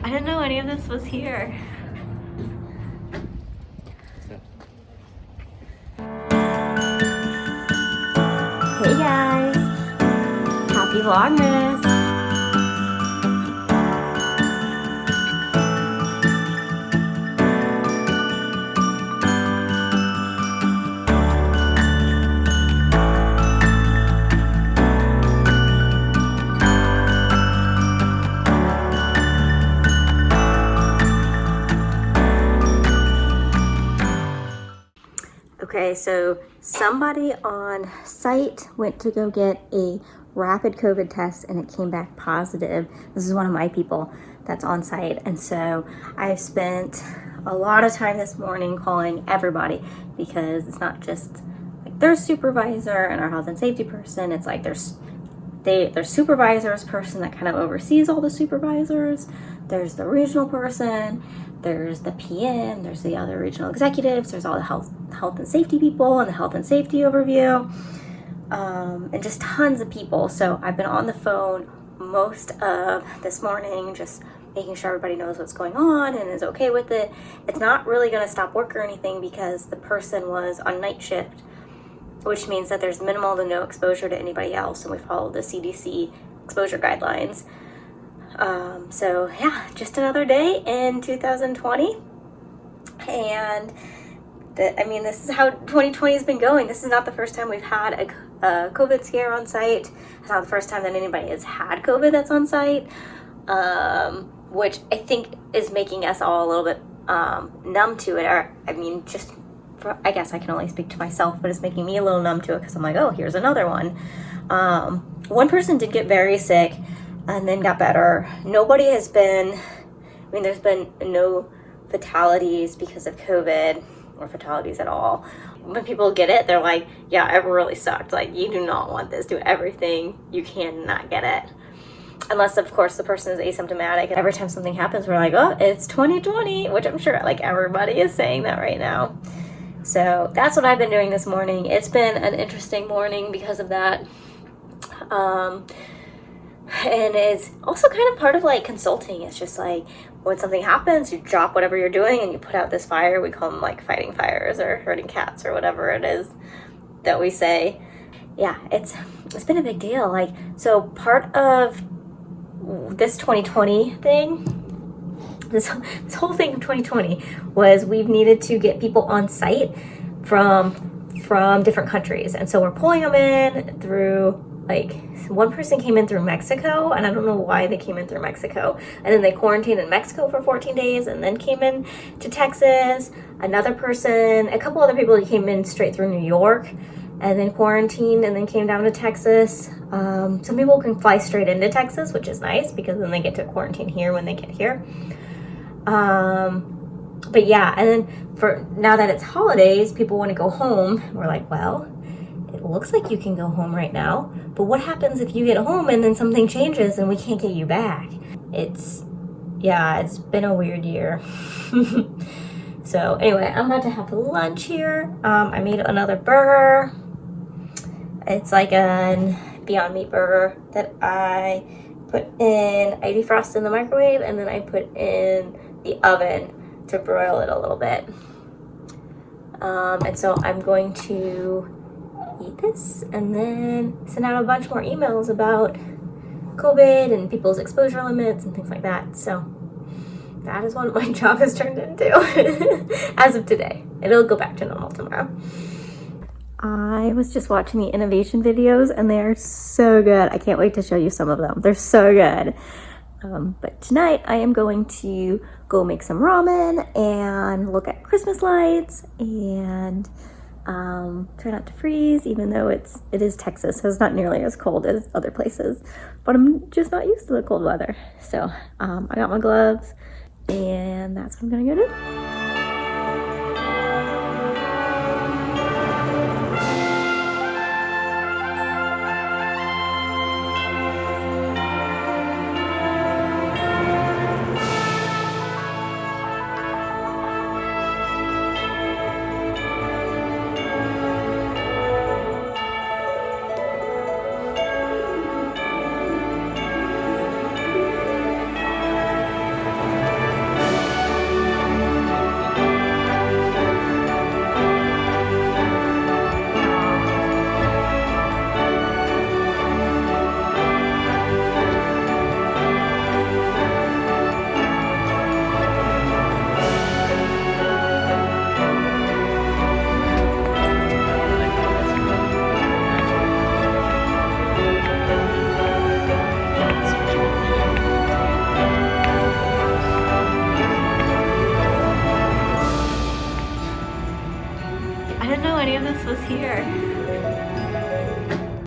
I didn't know any of this was here. Hey guys, happy Vlogmas. Okay, so somebody on site went to go get a rapid COVID test and it came back positive. This is one of my people that's on site. And so I spent a lot of time this morning calling everybody because it's not just like their supervisor and our health and safety person. It's like there's supervisors person that kind of oversees all the supervisors. There's the regional person, there's the PM, there's the other regional executives, there's all the health and safety people and the health and safety overview, and just tons of people. So I've been on the phone most of this morning, just making sure everybody knows what's going on and is okay with it. It's not really going to stop work or anything because the person was on night shift, which means that there's minimal to no exposure to anybody else, and we follow the CDC exposure guidelines. So yeah, just another day in 2020, and this is how 2020 has been going. This is not the first time we've had a COVID scare on site. It's not the first time that anybody has had COVID that's on site, which I think is making us all a little bit numb to it. Or I guess I can only speak to myself, but it's making me a little numb to it because I'm like, oh, here's another one. One person did get very sick and then got better. Nobody has been, there's been no fatalities because of COVID or fatalities at all. When people get it, they're like, yeah, it really sucked. Like, you do not want this. Do everything you can not get it. Unless, of course, the person is asymptomatic. And every time something happens, we're like, oh, it's 2020, which I'm sure like everybody is saying that right now. So that's what I've been doing this morning. It's been an interesting morning because of that. And it's also kind of part of like consulting. It's just like when something happens, you drop whatever you're doing and you put out this fire. We call them like fighting fires or herding cats or whatever it is that we say. Yeah, it's been a big deal. Like, so part of this 2020 thing, this whole thing of 2020 was we've needed to get people on site from different countries. And so we're pulling them in through, like, one person came in through Mexico, and I don't know why they came in through Mexico. And then they quarantined in Mexico for 14 days and then came in to Texas. Another person, a couple other people came in straight through New York and then quarantined and then came down to Texas. Some people can fly straight into Texas, which is nice because then they get to quarantine here when they get here. But yeah, and then for now that it's holidays, people want to go home. We're like, well, it looks like you can go home right now, but what happens if you get home and then something changes and we can't get you back? It's been a weird year. So anyway, I'm about to have lunch here. I made another burger. It's like a Beyond Meat burger that I put in, I defrost in the microwave and then I put in the oven to broil it a little bit. And so I'm going to eat this and then send out a bunch more emails about COVID and people's exposure limits and things like that. So that is what my job has turned into as of today. It'll go back to normal tomorrow. I was just watching the innovation videos and they are so good. I can't wait to show you some of them. They're so good. But tonight I am going to go make some ramen and look at Christmas lights and try not to freeze, even though it is Texas, so it's not nearly as cold as other places, but I'm just not used to the cold weather. So I got my gloves and that's what I'm gonna go do.